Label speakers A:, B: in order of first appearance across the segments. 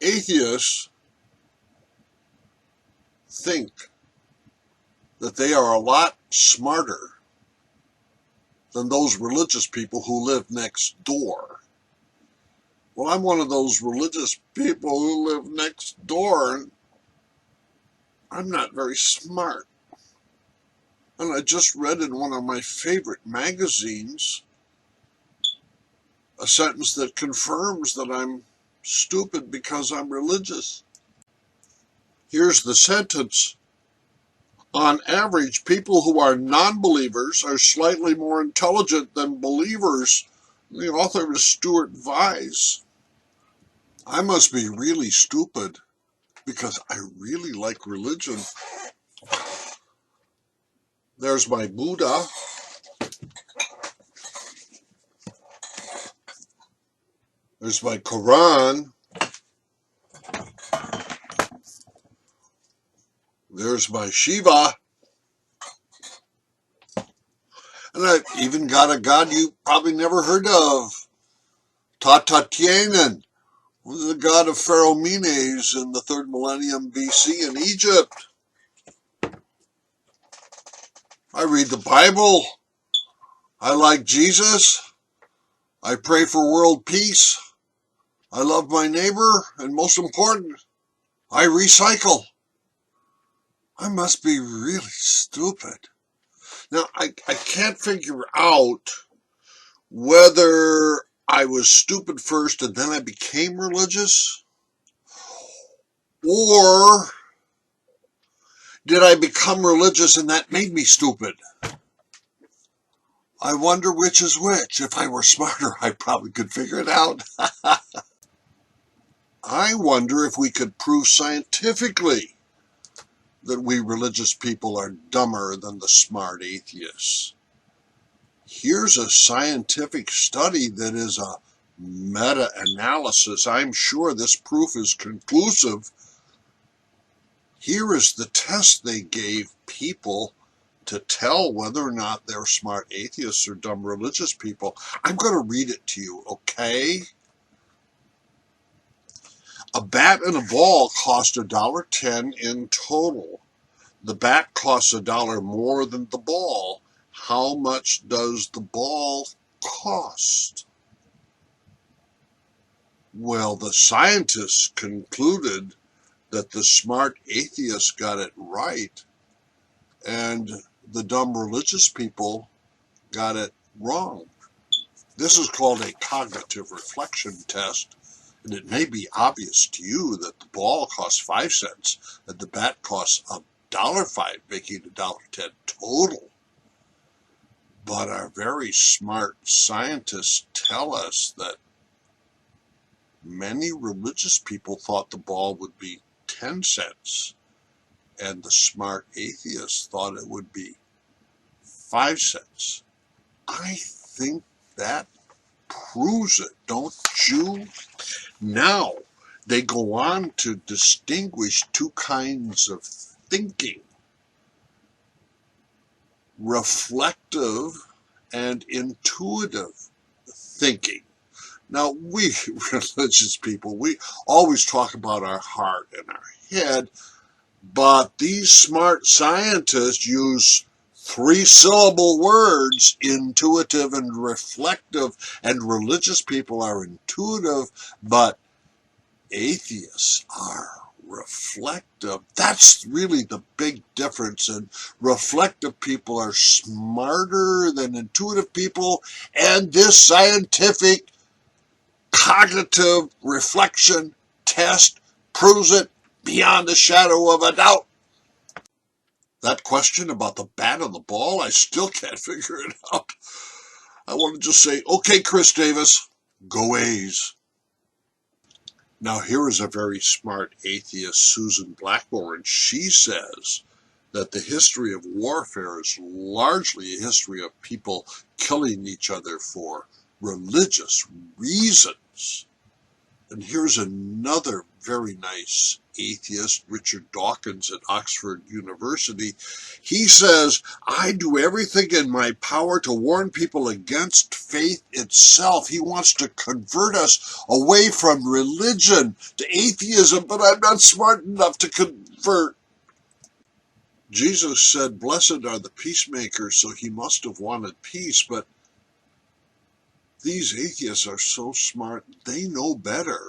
A: Atheists think that they are a lot smarter than those religious people who live next door. Well, I'm one of those religious people who live next door, and I'm not very smart. And I just read in one of my favorite magazines a sentence that confirms that I'm stupid because I'm religious. Here's the sentence. On average, people who are non-believers are slightly more intelligent than believers. The author is Stuart Vyse. I must be really stupid because I really like religion. There's my Buddha. There's my Quran. There's my Shiva. And I've even got a god you probably never heard of, Tatatenan, the god of Pharaoh Menes in the 3rd millennium BC in Egypt. I read the Bible. I like Jesus. I pray for world peace. I love my neighbor. And most important, I recycle. I must be really stupid. Now, I can't figure out whether I was stupid first and then I became religious, or did I become religious and that made me stupid? I wonder which is which. If I were smarter, I probably could figure it out. I wonder if we could prove scientifically that we religious people are dumber than the smart atheists. Here's a scientific study that is a meta-analysis. I'm sure this proof is conclusive. Here is the test they gave people to tell whether or not they're smart atheists or dumb religious people. I'm going to read it to you, okay? A bat and a ball cost $1.10 in total. The bat costs $1 more than the ball. How much does the ball cost? Well, the scientists concluded that the smart atheists got it right and the dumb religious people got it wrong. This is called a cognitive reflection test, and it may be obvious to you that the ball costs 5 cents and the bat costs $1.05, making $1.10 total. But our very smart scientists tell us that many religious people thought the ball would be 10 cents, and the smart atheists thought it would be 5 cents. I think that proves it, don't you? Now, they go on to distinguish two kinds of thinking: reflective and intuitive thinking. Now, we religious people, we always talk about our heart and our head, but these smart scientists use 3-syllable words: intuitive and reflective, and religious people are intuitive, but atheists are reflective. That's really the big difference, and reflective people are smarter than intuitive people, and this scientific cognitive reflection test proves it beyond a shadow of a doubt. That question about the bat and the ball, I still can't figure it out. I want to just say, okay, Chris Davis, go A's. Now, here is a very smart atheist, Susan Blackmore, and she says that the history of warfare is largely a history of people killing each other for religious reasons. And here's another very nice atheist, Richard Dawkins at Oxford University. He says, I do everything in my power to warn people against faith itself. He wants to convert us away from religion to atheism, but I'm not smart enough to convert. Jesus said, blessed are the peacemakers, so he must have wanted peace, but these atheists are so smart, they know better.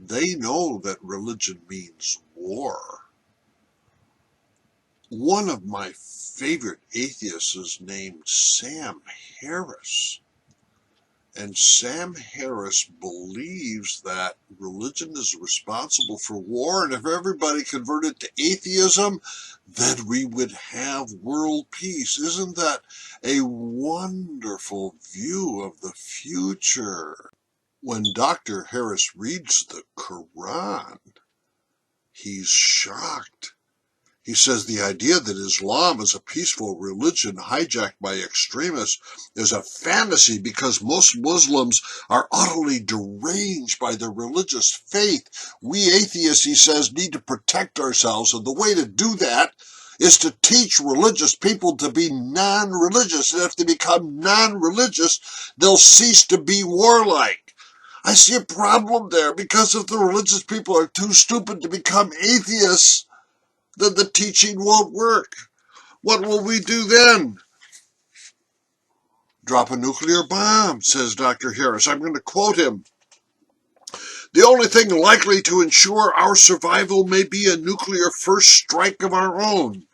A: They know that religion means war. One of my favorite atheists is named Sam Harris. And Sam Harris believes that religion is responsible for war, and if everybody converted to atheism, then we would have world peace. Isn't that a wonderful view of the future? When Dr. Harris reads the Quran, he's shocked. He says the idea that Islam is a peaceful religion hijacked by extremists is a fantasy because most Muslims are utterly deranged by their religious faith. We atheists, he says, need to protect ourselves, and the way to do that is to teach religious people to be non-religious, and if they become non-religious, they'll cease to be warlike. I see a problem there, because if the religious people are too stupid to become atheists, then the teaching won't work. What will we do then? Drop a nuclear bomb, says Dr. Harris. I'm going to quote him. The only thing likely to ensure our survival may be a nuclear first strike of our own.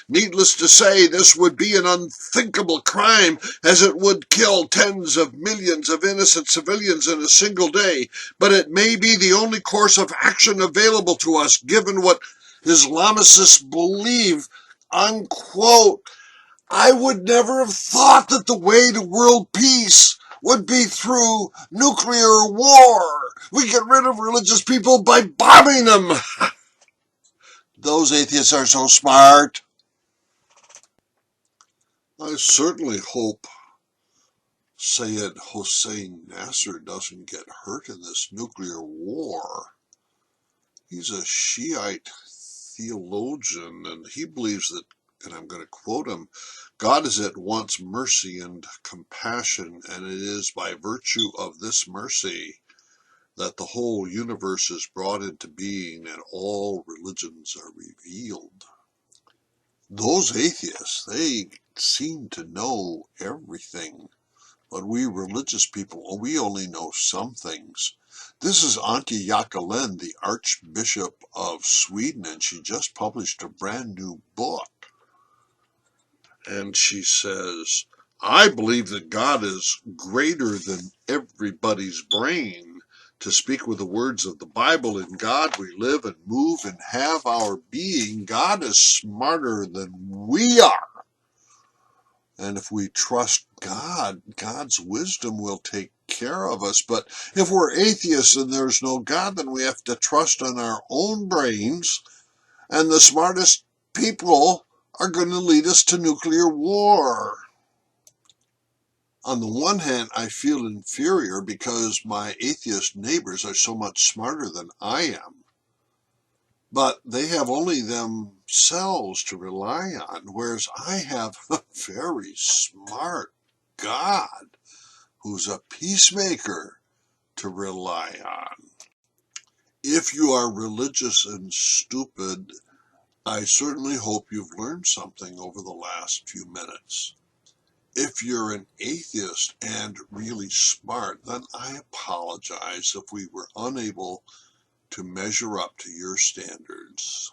A: Needless to say, this would be an unthinkable crime, as it would kill tens of millions of innocent civilians in a single day, but it may be the only course of action available to us, given what Islamicists believe, unquote. I would never have thought that the way to world peace would be through nuclear war. We get rid of religious people by bombing them. Those atheists are so smart. I certainly hope Seyyed Hossein Nasr doesn't get hurt in this nuclear war. He's a Shiite theologian, and he believes that, and I'm going to quote him, God is at once mercy and compassion, and it is by virtue of this mercy that the whole universe is brought into being and all religions are revealed. Those atheists, they seem to know everything, but we religious people, we only know some things. This is Auntie Jacqueline, the Archbishop of Sweden, and she just published a brand new book. And she says, I believe that God is greater than everybody's brain. To speak with the words of the Bible, in God we live and move and have our being. God is smarter than we are. And if we trust God, God's wisdom will take care of us. But if we're atheists and there's no God, then we have to trust on our own brains. And the smartest people are going to lead us to nuclear war. On the one hand, I feel inferior because my atheist neighbors are so much smarter than I am. But they have only themselves to rely on, whereas I have a very smart God who's a peacemaker to rely on. If you are religious and stupid, I certainly hope you've learned something over the last few minutes. If you're an atheist and really smart, then I apologize if we were unable to measure up to your standards.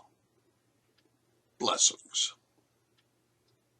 A: Blessings.